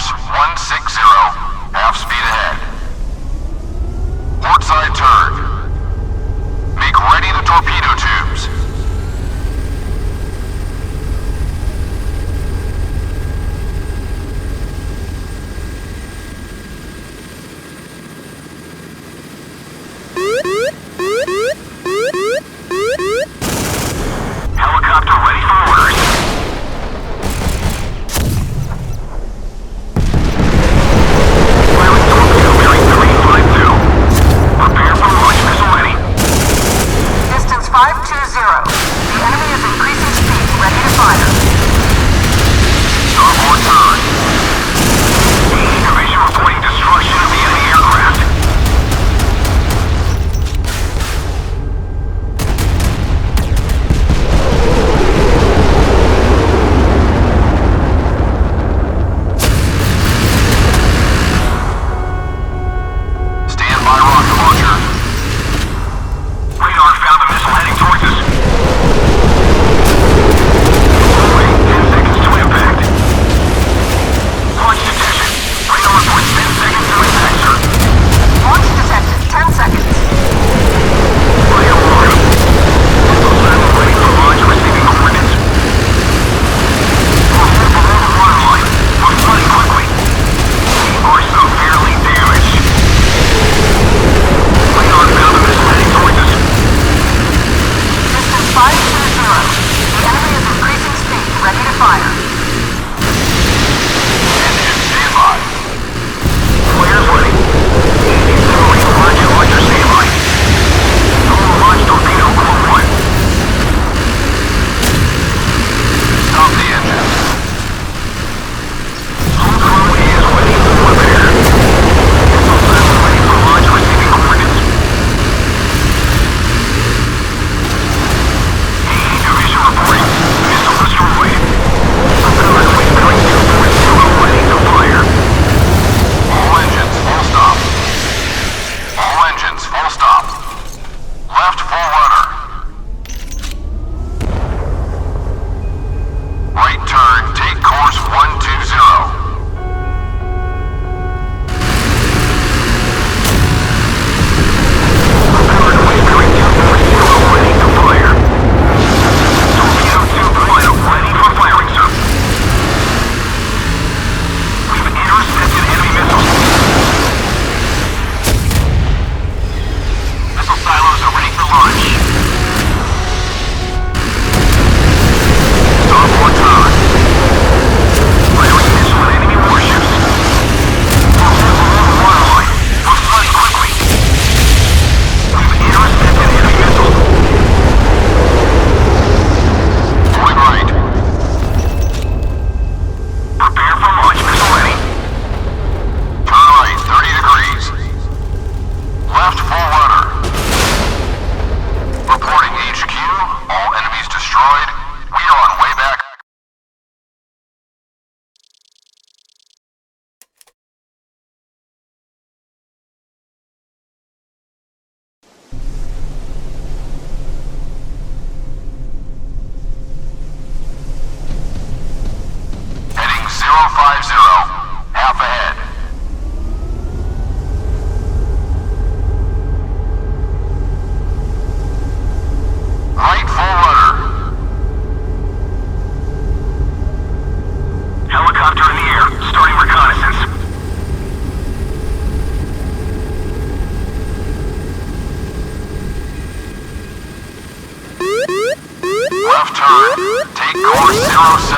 course 160, half speed ahead. Port side turn. Make ready the torpedo tubes. Helicopter ready for orders. Firing torpedo bearing 352. Prepare for launch, missile ready. Distance 520. The enemy is increasing speed, ready to fire. Starboard turn. Division reporting destruction of the enemy aircraft. Stand by rocket launcher. Radar found a missile heading towards us. Wait, 10 seconds to impact. Launch detected. Radar reports 10 seconds to impact, sir. Launch detected. 10 seconds. Fire warning. Missile silo ready for launch, receiving coordinates. We're below the waterline. We're flooding quickly. We are severely damaged. Radar found a missile heading towards us. Distance 520. The enemy is increasing speed, ready to fire. Engine standby. Flares ready. Easy throwing. Roger, launcher standby. Total launch torpedo core 1. Stop the engine. Whole crew is ready for repair. Missile silo ready for launch, receiving coordinates. AE division reporting. Missile destroyed. Propeller wing bearing 240, ready to fire. All engines full stop. All engines full stop. Left full rudder. Right turn, take course 120. Propeller wing bearing 240, ready to fire. Torpedo tube pilot ready for firing, sir. We've intercepted enemy missiles. Missile silos are ready for launch. Starboard turn. Firing missile at enemy warships. We're below the waterline. We're flooding quickly. We've intercepted enemy missiles. Point right. Prepare for launch, missile ready. Turn right, 30 degrees. Left full rudder. Reporting HQ, all enemies destroyed. We are on way back. Heading 050, half ahead. Right full rudder. Helicopter in the air, starting reconnaissance. Left turn, take course 07.